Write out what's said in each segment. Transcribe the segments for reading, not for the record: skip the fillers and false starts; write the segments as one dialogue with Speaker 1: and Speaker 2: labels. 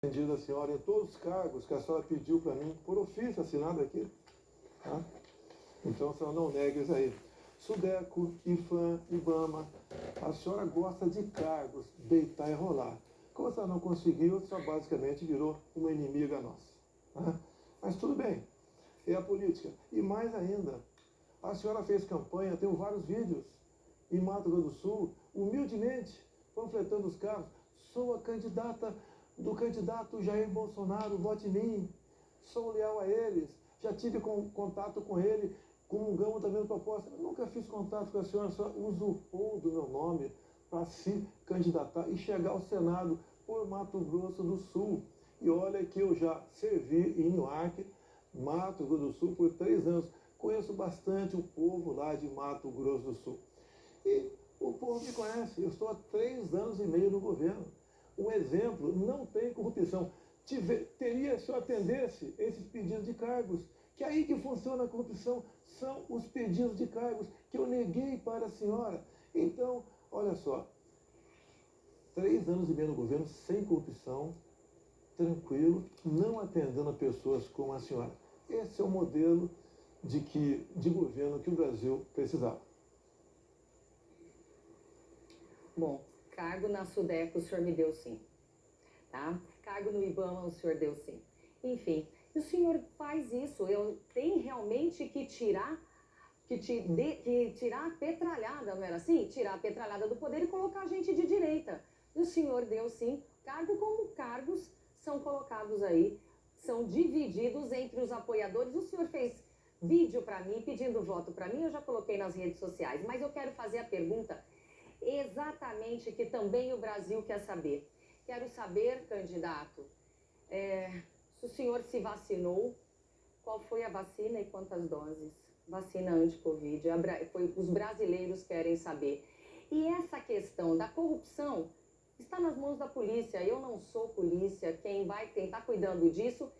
Speaker 1: atendido a senhora em todos os cargos que a senhora pediu para mim, por ofício assinado aqui. Tá? Então a senhora não negue isso aí. Sudeco, IFAM, IBAMA, a senhora gosta de cargos, deitar e rolar. Como a senhora não conseguiu, a senhora basicamente virou uma inimiga nossa. Tá? Mas tudo bem, é a política. E mais ainda, a senhora fez campanha, tenho vários vídeos, em Mato Grosso do Sul, humildemente, panfletando os carros. Sou a candidata do candidato Jair Bolsonaro, vote em mim. Sou leal a eles. Já tive contato com ele, comungamos também a proposta. Eu nunca fiz contato com a senhora, só usurpou do meu nome para se candidatar e chegar ao Senado por Mato Grosso do Sul. E olha que eu já servi em Newark, Mato Grosso do Sul, por 3 anos. Conheço bastante o povo lá de Mato Grosso do Sul. E o povo me conhece. Eu estou há 3 anos e meio no governo. Um exemplo, não tem corrupção. Teria, se eu atendesse esses pedidos de cargos, que é aí que funciona a corrupção, são os pedidos de cargos que eu neguei para a senhora. Então, olha só, 3 anos e meio no governo, sem corrupção, tranquilo, não atendendo a pessoas como a senhora. Esse é o modelo de governo que o Brasil precisava.
Speaker 2: Bom, cargo na Sudeco o senhor me deu sim, tá? Cargo no IBAMA o senhor deu sim. Enfim, e o senhor faz isso, eu tenho realmente que tirar a petralhada, não era assim? Tirar a petralhada do poder e colocar a gente de direita. E o senhor deu sim, cargo como cargos são colocados aí, são divididos entre os apoiadores. O senhor fez vídeo para mim, pedindo voto para mim, eu já coloquei nas redes sociais, mas eu quero fazer a pergunta exatamente que também o Brasil quer saber. Quero saber, candidato, se o senhor se vacinou, qual foi a vacina e quantas doses? Vacina anti-Covid, os brasileiros querem saber. E essa questão da corrupção está nas mãos da polícia. Eu não sou polícia, quem está cuidando disso,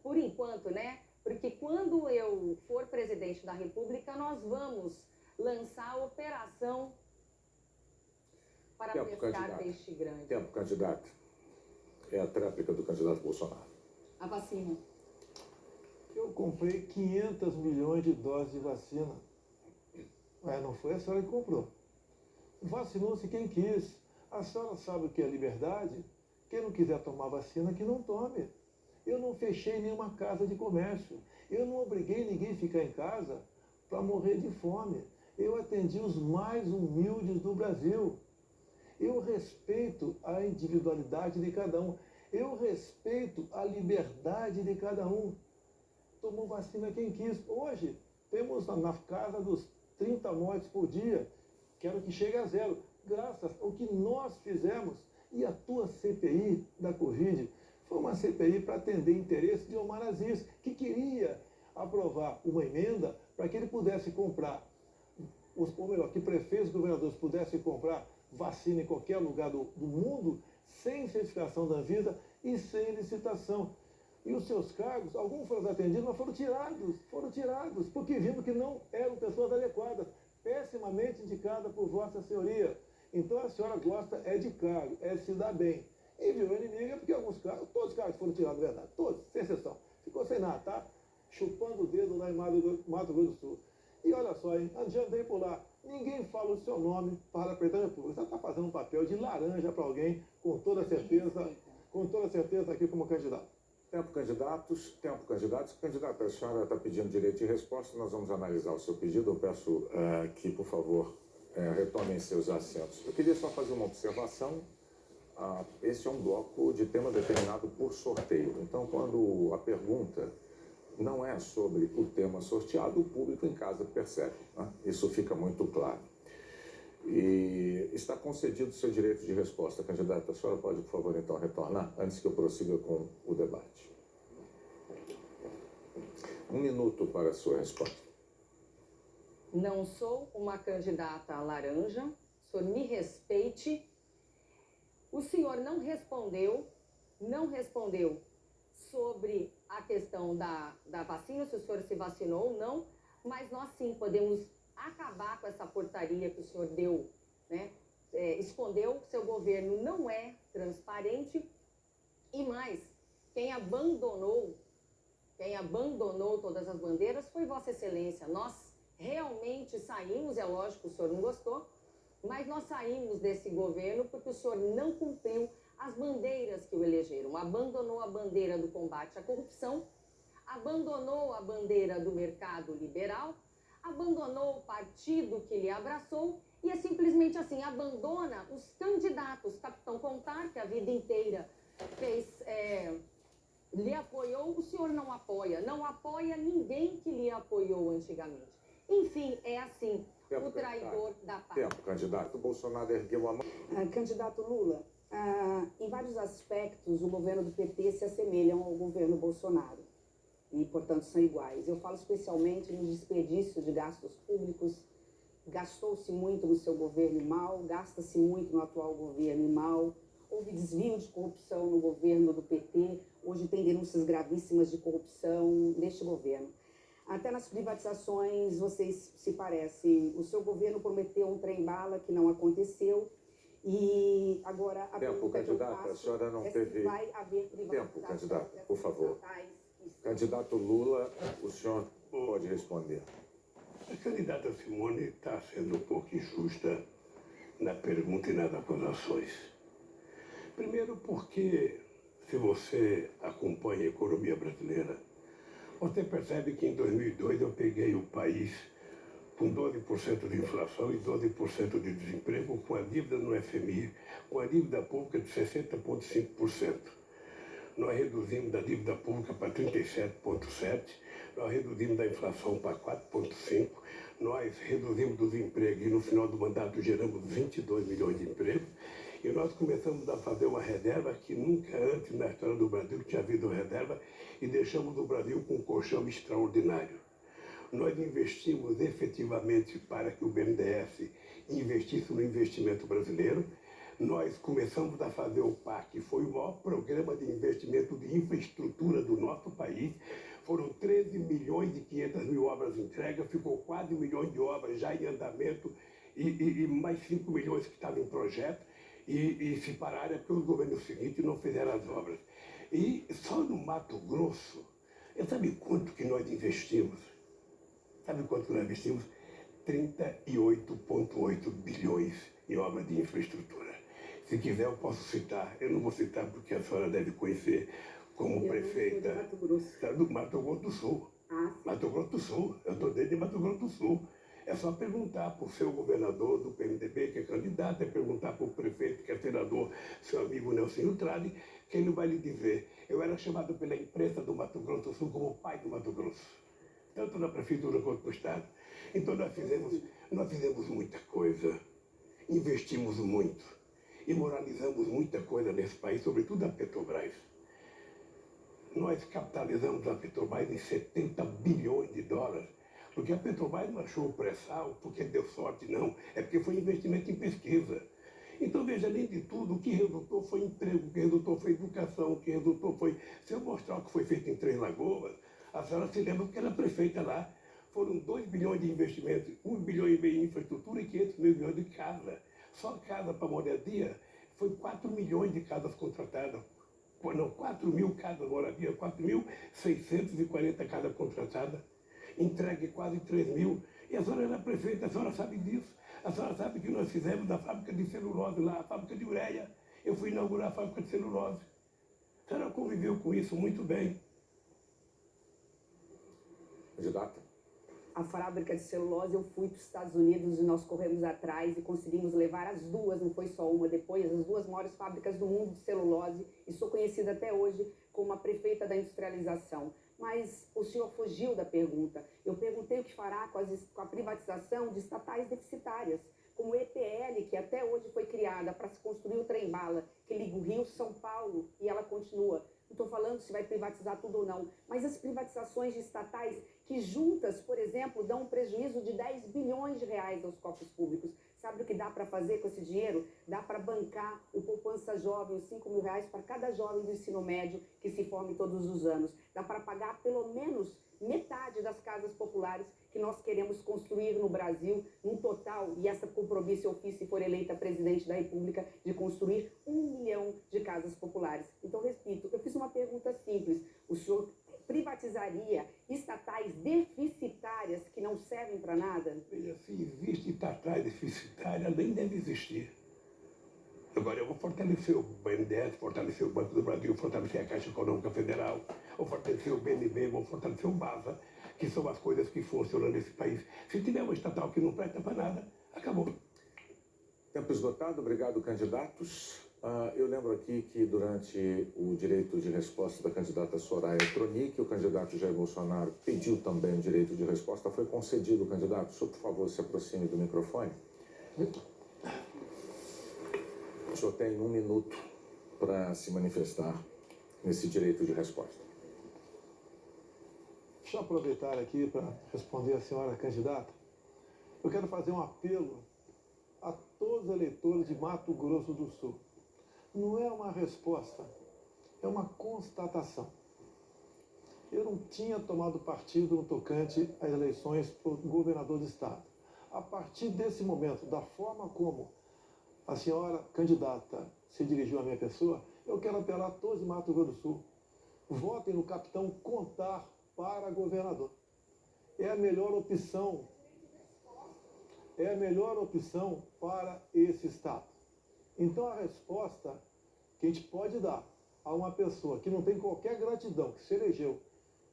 Speaker 2: por enquanto, né? Porque quando eu for presidente da República, nós vamos lançar a operação para pescar peixe grande.
Speaker 3: Tempo, candidato. É a tréplica do candidato Bolsonaro.
Speaker 2: A vacina.
Speaker 1: Eu comprei 500 milhões de doses de vacina. Não foi a senhora que comprou. Vacinou-se quem quis. A senhora sabe o que é liberdade? Quem não quiser tomar vacina, que não tome. Eu não fechei nenhuma casa de comércio. Eu não obriguei ninguém a ficar em casa para morrer de fome. Eu atendi os mais humildes do Brasil. Eu respeito a individualidade de cada um. Eu respeito a liberdade de cada um. Tomou vacina quem quis. Hoje, temos na casa dos 30 mortes por dia. Quero que chegue a 0. Graças ao que nós fizemos. E a tua CPI da Covid foi uma CPI para atender interesse de Omar Aziz, que queria aprovar uma emenda para que ele pudesse comprar, ou melhor, que prefeitos e governadores pudessem comprar vacina em qualquer lugar do mundo, sem certificação da Anvisa e sem licitação. E os seus cargos, alguns foram atendidos, mas foram tirados, porque viram que não eram pessoas adequadas, pessimamente indicadas por Vossa Senhoria. Então a senhora gosta de cargo, de se dar bem. E virou inimiga porque alguns cargos, todos os cargos foram tirados, verdade, todos, sem exceção. Ficou sem nada, tá? Chupando o dedo lá em Mato Grosso do Sul. E olha só, hein, andei por lá, ninguém fala o seu nome para a Presidência da República. Você está fazendo um papel de laranja para alguém, com toda certeza aqui como candidato.
Speaker 3: Tempo, candidatos. Candidata, a senhora está pedindo direito de resposta, nós vamos analisar o seu pedido. Eu peço que, por favor, retomem seus assentos. Eu queria só fazer uma observação. Esse é um bloco de tema determinado por sorteio. Então, quando a pergunta não é sobre o tema sorteado, o público em casa percebe, né? Isso fica muito claro. E está concedido o seu direito de resposta, candidata. A senhora pode, por favor, então, retornar, antes que eu prossiga com o debate. 1 minuto para a sua resposta.
Speaker 2: Não sou uma candidata laranja, o senhor me respeite. O senhor não respondeu sobre a questão da vacina, se o senhor se vacinou ou não, mas nós sim podemos acabar com essa portaria que o senhor deu, né? Escondeu, seu governo não é transparente quem abandonou todas as bandeiras foi Vossa Excelência. Nós realmente saímos, é lógico, o senhor não gostou, mas nós saímos desse governo porque o senhor não cumpriu as bandeiras que o elegeram. Abandonou a bandeira do combate à corrupção, abandonou a bandeira do mercado liberal, abandonou o partido que lhe abraçou e é simplesmente assim, abandona os candidatos. Capitão Contar, que a vida inteira lhe apoiou, o senhor não apoia ninguém que lhe apoiou antigamente. Enfim, é assim, o traidor da pátria.
Speaker 3: Tempo, candidato. O Bolsonaro ergueu a mão.
Speaker 4: Candidato Lula, em vários aspectos, o governo do PT se assemelha ao governo Bolsonaro e, portanto, são iguais. Eu falo especialmente no desperdício de gastos públicos. Gastou-se muito no seu governo e mal, gasta-se muito no atual governo e mal. Houve desvio de corrupção no governo do PT. Hoje tem denúncias gravíssimas de corrupção neste governo. Até nas privatizações, vocês se parecem. O seu governo prometeu um trem-bala que não aconteceu. E agora a
Speaker 3: Tempo, candidato. A senhora não teve...
Speaker 4: vai haver privatização.
Speaker 3: Tempo, candidato, por favor.
Speaker 4: estatais.
Speaker 3: Candidato Lula, o senhor pode responder.
Speaker 5: A candidata Simone está sendo um pouco injusta na pergunta e nas acusações. Primeiro porque, se você acompanha a economia brasileira, você percebe que em 2002 eu peguei o país com 12% de inflação e 12% de desemprego, com a dívida no FMI, com a dívida pública de 60,5%. Nós reduzimos da dívida pública para 37,7%, nós reduzimos da inflação para 4,5%, nós reduzimos do desemprego e no final do mandato geramos 22 milhões de empregos, e nós começamos a fazer uma reserva que nunca antes na história do Brasil tinha havido reserva e deixamos o Brasil com um colchão extraordinário. Nós investimos efetivamente para que o BNDES investisse no investimento brasileiro. Nós começamos a fazer o PAC, que foi o maior programa de investimento de infraestrutura do nosso país. Foram 13 milhões e 500 mil obras entregues, ficou quase 1 milhão de obras já em andamento e mais 5 milhões que estavam em projeto e se pararam porque os governos seguintes não fizeram as obras. E só no Mato Grosso, sabe quanto que nós investimos? Sabe quanto nós investimos? 38,8 bilhões em obras de infraestrutura. Se quiser eu posso citar, eu não vou citar porque a senhora deve conhecer como prefeita do Mato Grosso do Sul. Mato Grosso do Sul, eu estou dentro de Mato Grosso do Sul. É só perguntar para o seu governador do PMDB, que é candidato, é perguntar para o prefeito, que é senador, seu amigo Nelson Trade, que ele vai lhe dizer. Eu era chamado pela imprensa do Mato Grosso do Sul como o pai do Mato Grosso, tanto na prefeitura quanto no estado. Então nós fizemos muita coisa, investimos muito e moralizamos muita coisa nesse país, sobretudo a Petrobras. Nós capitalizamos a Petrobras em 70 bilhões de dólares. Porque a Petrobras não achou o pré-sal porque deu sorte, não. É porque foi investimento em pesquisa. Então, veja, além de tudo, o que resultou foi emprego, o que resultou foi educação, o que resultou foi... Se eu mostrar o que foi feito em Três Lagoas, a senhora se lembra porque era prefeita lá. Foram 2 bilhões de investimentos, 1 bilhão e meio em infraestrutura e 500 mil milhões de casa. Só casa para moradia foi 4 milhões de casas contratadas. Não, 4 mil casas moradia, 4.640 casas contratadas. Entregue quase 3 mil. E a senhora era prefeita, a senhora sabe disso. A senhora sabe que nós fizemos da fábrica de celulose lá, a fábrica de ureia. Eu fui inaugurar a fábrica de celulose. A senhora conviveu com isso muito bem.
Speaker 3: Candidato.
Speaker 4: A fábrica de celulose, eu fui para os Estados Unidos e nós corremos atrás e conseguimos levar as duas, não foi só uma depois, as 2 maiores fábricas do mundo de celulose e sou conhecida até hoje como a prefeita da industrialização. Mas o senhor fugiu da pergunta. Eu perguntei o que fará com a privatização de estatais deficitárias, como o EPL, que até hoje foi criada para se construir o trem-bala, que liga o Rio, São Paulo, e ela continua. Não estou falando se vai privatizar tudo ou não, mas as privatizações de estatais que juntas, por exemplo, dão um prejuízo de 10 bilhões de reais aos cofres públicos. Sabe o que dá para fazer com esse dinheiro? Dá para bancar o Poupança Jovem, os 5 mil reais para cada jovem do ensino médio que se forme todos os anos. Dá para pagar pelo menos metade das casas populares que nós queremos construir no Brasil, num total, e essa compromisso eu fiz se for eleita presidente da República, de construir 1 milhão de casas populares. Então, repito, eu fiz uma pergunta simples.
Speaker 5: fortalecer o BNDES, fortalecer o Banco do Brasil, fortalecer a Caixa Econômica Federal, ou fortalecer o BNB, vão fortalecer o BASA, que são as coisas que funcionam nesse país. Se tiver uma estatal que não presta para nada, acabou.
Speaker 3: Tempo esgotado, obrigado, candidatos. Eu lembro aqui que durante o direito de resposta da candidata Soraya Tronic, o candidato Jair Bolsonaro pediu também o direito de resposta, foi concedido, candidato. O senhor, por favor, se aproxime do microfone. O senhor tem 1 minuto para se manifestar nesse direito de resposta.
Speaker 1: Deixa eu aproveitar aqui para responder a senhora candidata. Eu quero fazer um apelo a todos os eleitores de Mato Grosso do Sul. Não é uma resposta, é uma constatação. Eu não tinha tomado partido no tocante às eleições para governador de estado. A partir desse momento, da forma como a senhora candidata se dirigiu à minha pessoa, eu quero apelar a todos de Mato Grosso do Sul. Votem no capitão Contar para governador. É a melhor opção. É a melhor opção para esse estado. Então a resposta que a gente pode dar a uma pessoa que não tem qualquer gratidão, que se elegeu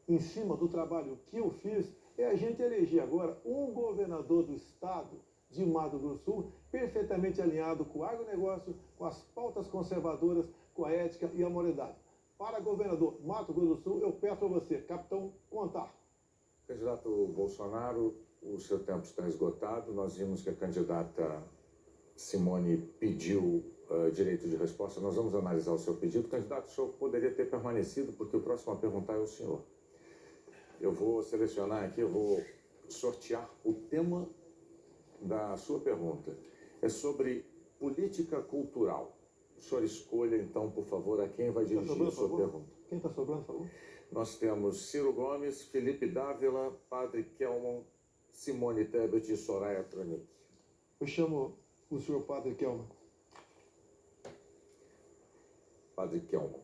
Speaker 1: em cima do trabalho que eu fiz, é a gente eleger agora um governador do estado de Mato Grosso do Sul perfeitamente alinhado com o agronegócio, com as pautas conservadoras, com a ética e a moralidade. Para governador Mato Grosso do Sul, eu peço a você, capitão Contar.
Speaker 3: Candidato Bolsonaro, o seu tempo está esgotado. Nós vimos que a candidata Simone pediu direito de resposta. Nós vamos analisar o seu pedido. Candidato, o senhor poderia ter permanecido, porque o próximo a perguntar é o senhor. Eu vou selecionar aqui, eu vou sortear o tema da sua pergunta. É sobre política cultural. O senhor escolha, então, por favor, a quem vai dirigir a sua pergunta.
Speaker 1: Quem está sobrando, por favor?
Speaker 3: Nós temos Ciro Gomes, Felipe Dávila, Padre Kelman, Simone Tebet e Soraya Tronic.
Speaker 1: Eu chamo o senhor Padre Kelman.
Speaker 3: Padre Kelman.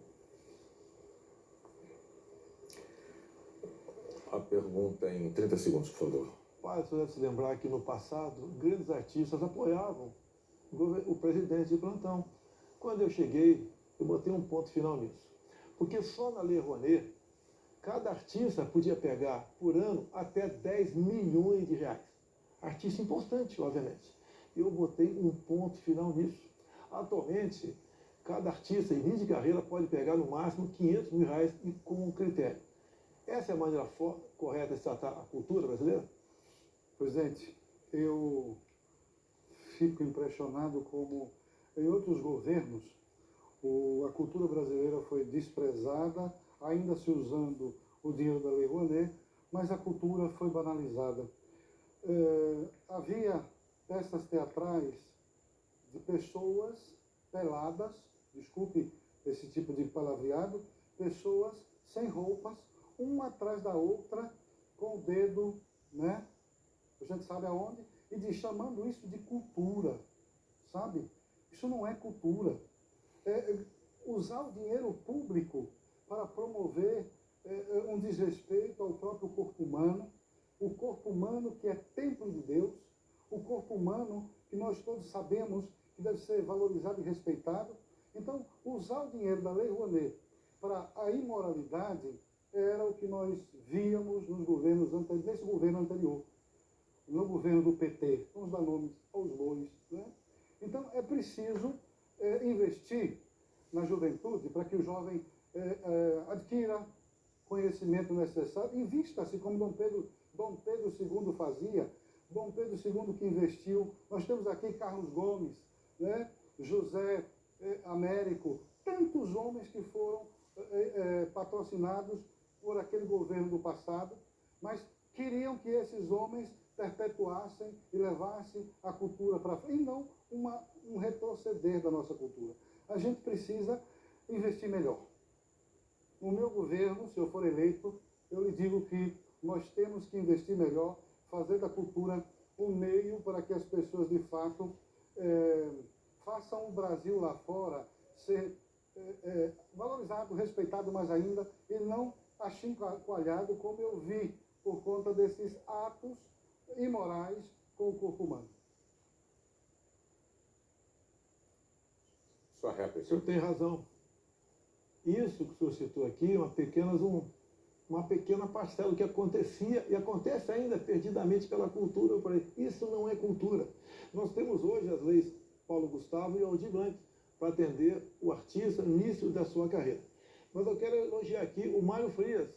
Speaker 3: A pergunta em 30 segundos, por favor.
Speaker 1: Padre, você deve se lembrar que no passado, grandes artistas apoiavam o presidente de plantão. Quando eu cheguei, eu botei um ponto final nisso. Porque só na Lei Rouanet, cada artista podia pegar, por ano, até 10 milhões de reais. Artista importante, obviamente. Eu botei um ponto final nisso. Atualmente, cada artista, início de carreira, pode pegar no máximo 500 mil reais e com um critério. Essa é a maneira correta de tratar a cultura brasileira?
Speaker 6: Presidente, eu fico impressionado como em outros governos a cultura brasileira foi desprezada, ainda se usando o dinheiro da Lei Rouanet, mas a cultura foi banalizada. Havia peças teatrais de pessoas peladas, desculpe esse tipo de palavreado, pessoas sem roupas, uma atrás da outra, com o dedo, né? A gente sabe aonde, e chamando isso de cultura, sabe? Isso não é cultura. Usar o dinheiro público para promover um desrespeito ao próprio corpo humano, o corpo humano que é templo de Deus, o corpo humano que nós todos sabemos que deve ser valorizado e respeitado. Então, usar o dinheiro da Lei Rouanet para a imoralidade era o que nós víamos nos governos nesse governo anterior, no governo do PT. Vamos dar nomes aos bois, né? Então, é preciso investir na juventude para que o jovem adquira conhecimento necessário, invista-se como Dom Pedro II fazia, Dom Pedro II que investiu. Nós temos aqui Carlos Gomes, né? José Américo, tantos homens que foram patrocinados por aquele governo do passado, mas queriam que esses homens perpetuassem e levassem a cultura para frente, e não um retroceder da nossa cultura. A gente precisa investir melhor. No meu governo, se eu for eleito, eu lhe digo que nós temos que investir melhor, fazer da cultura um meio para que as pessoas, de fato, façam o Brasil lá fora ser valorizado, respeitado mais ainda, e não achincalhado como eu vi por conta desses atos imorais com o corpo humano.
Speaker 3: Sua
Speaker 1: O
Speaker 3: réplica.
Speaker 1: senhor tem razão. Isso que o senhor citou aqui é uma pequena parcela que acontecia e acontece ainda perdidamente pela cultura. Eu falei, isso não é cultura. Nós temos hoje as leis Paulo Gustavo e Aldir Blanc para atender o artista no início da sua carreira. Mas eu quero elogiar aqui o Mário Frias,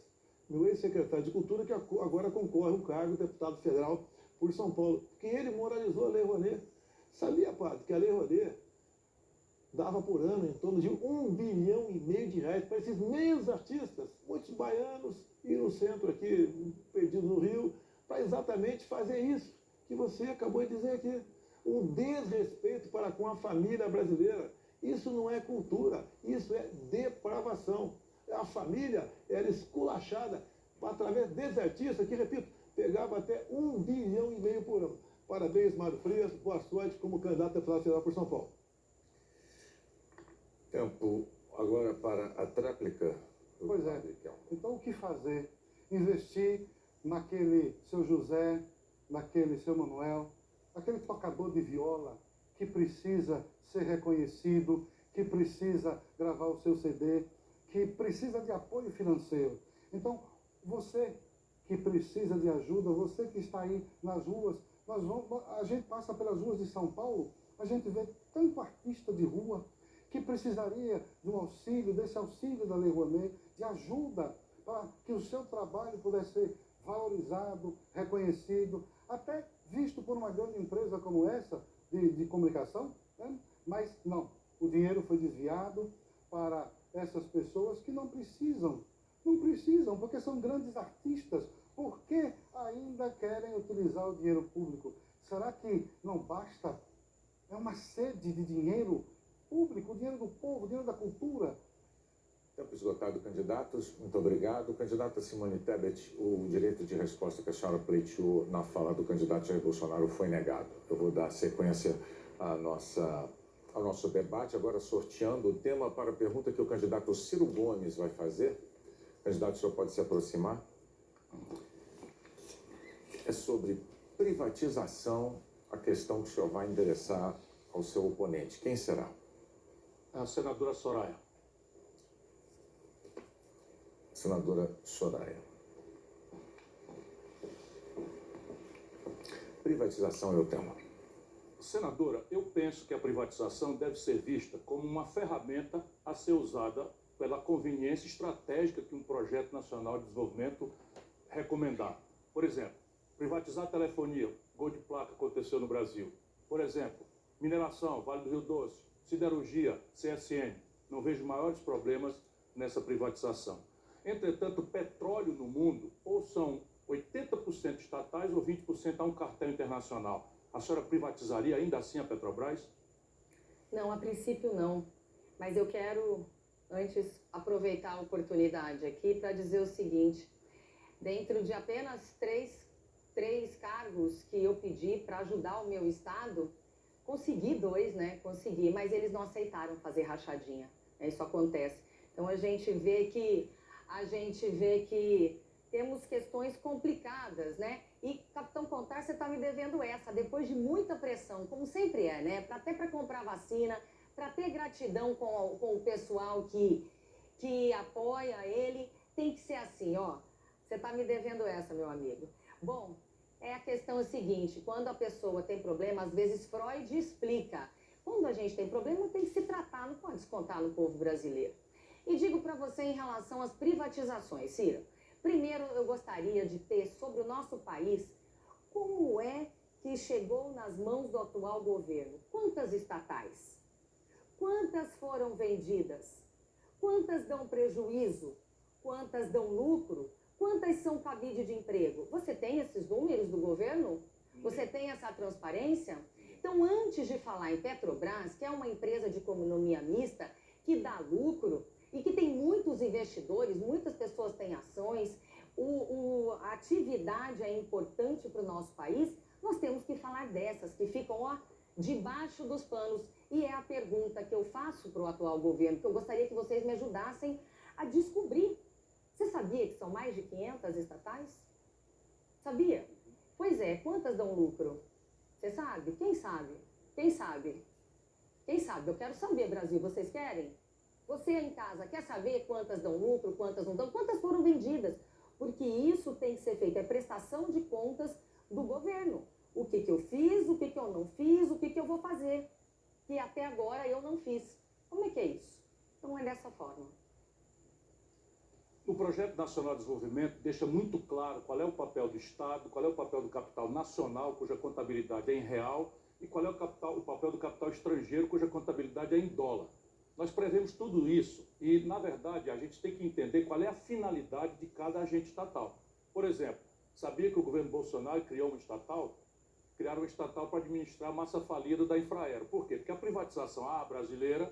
Speaker 1: meu ex-secretário de Cultura, que agora concorre ao cargo de deputado federal por São Paulo, porque ele moralizou a Lei Rouanet. Sabia, padre, que a Lei Rouanet dava por ano em torno de R$1,5 bilhão para esses meios artistas, muitos baianos e no centro aqui, perdidos no Rio, para exatamente fazer isso que você acabou de dizer aqui. Um desrespeito para com a família brasileira. Isso não é cultura, isso é depravação. A família era esculachada através desse artista que, repito, pegava até R$1,5 bilhão por ano. Parabéns, Mário Frias, boa sorte como candidato a deputado federal por São Paulo.
Speaker 3: Tempo agora para a tréplica do
Speaker 6: Pois é.
Speaker 3: padre Kelmo.
Speaker 6: Então, o que fazer? Investir naquele seu José, naquele seu Manuel, aquele tocador de viola que precisa ser reconhecido, que precisa gravar o seu CD, que precisa de apoio financeiro. Então, você que precisa de ajuda, você que está aí nas ruas, a gente passa pelas ruas de São Paulo, a gente vê tanto artista de rua que precisaria de um auxílio, desse auxílio da Lei Rouanet, de ajuda para que o seu trabalho pudesse ser valorizado, reconhecido, até visto por uma grande empresa como essa de comunicação, né? Mas não, o dinheiro foi desviado para essas pessoas que não precisam, porque são grandes artistas. Por que ainda querem utilizar o dinheiro público? Será que não basta? É uma sede de dinheiro público, o dinheiro do povo, o dinheiro da cultura.
Speaker 3: Tempo esgotado, candidatos. Muito obrigado. Candidata Simone Tebet, o direito de resposta que a senhora pleiteou na fala do candidato Jair Bolsonaro foi negado. Eu vou dar sequência ao nosso debate, agora sorteando o tema para a pergunta que o candidato Ciro Gomes vai fazer. Candidato, o senhor pode se aproximar. É sobre privatização, a questão que o senhor vai endereçar ao seu oponente. Quem será?
Speaker 7: A senadora Soraya.
Speaker 3: Senadora Soraya. Privatização é o tema.
Speaker 7: Senadora, eu penso que a privatização deve ser vista como uma ferramenta a ser usada pela conveniência estratégica que um projeto nacional de desenvolvimento recomendar. Por exemplo, privatizar a telefonia, gol de placa aconteceu no Brasil. Por exemplo, mineração, Vale do Rio Doce, siderurgia, CSN. Não vejo maiores problemas nessa privatização. Entretanto, petróleo no mundo ou são 80% estatais ou 20% a um cartel internacional. A senhora privatizaria ainda assim a Petrobras?
Speaker 2: Não, a princípio não. Mas eu quero, antes, aproveitar a oportunidade aqui para dizer o seguinte. Dentro de apenas três cargos que eu pedi para ajudar o meu estado, consegui 2, né? Consegui, mas eles não aceitaram fazer rachadinha. Isso acontece. Então a gente vê que temos questões complicadas, né? E, Capitão Contar, você está me devendo essa, depois de muita pressão, como sempre é, né? Até para comprar vacina, para ter gratidão com o pessoal que apoia ele, tem que ser assim, ó. Você está me devendo essa, meu amigo. Bom, a questão é a seguinte, quando a pessoa tem problema, às vezes Freud explica. Quando a gente tem problema, tem que se tratar, não pode descontar no povo brasileiro. E digo para você em relação às privatizações, Ciro. Primeiro, eu gostaria de ter sobre o nosso país como é que chegou nas mãos do atual governo. Quantas estatais? Quantas foram vendidas? Quantas dão prejuízo? Quantas dão lucro? Quantas são cabide de emprego? Você tem esses números do governo? Você tem essa transparência? Então, antes de falar em Petrobras, que é uma empresa de economia mista, que dá lucro e que tem muitos investidores, muitas pessoas têm ações, a atividade é importante para o nosso país, nós temos que falar dessas, que ficam debaixo dos panos. E é a pergunta que eu faço para o atual governo, que eu gostaria que vocês me ajudassem a descobrir. Você sabia que são mais de 500 estatais? Sabia? Pois é, quantas dão lucro? Você sabe? Quem sabe? Quem sabe? Quem sabe? Eu quero saber, Brasil. Vocês querem? Você em casa quer saber quantas dão lucro, quantas não dão, quantas foram vendidas? Porque isso tem que ser feito. É prestação de contas do governo. O que eu fiz, o que eu não fiz, o que eu vou fazer. Que até agora eu não fiz. Como é que é isso? Então é dessa forma.
Speaker 7: O Projeto Nacional de Desenvolvimento deixa muito claro qual é o papel do Estado, qual é o papel do capital nacional, cuja contabilidade é em real, e qual é o papel do capital estrangeiro, cuja contabilidade é em dólar. Nós prevemos tudo isso e, na verdade, a gente tem que entender qual é a finalidade de cada agente estatal. Por exemplo, sabia que o governo Bolsonaro criou uma estatal? Criaram uma estatal para administrar a massa falida da Infraero. Por quê? Porque a privatização brasileira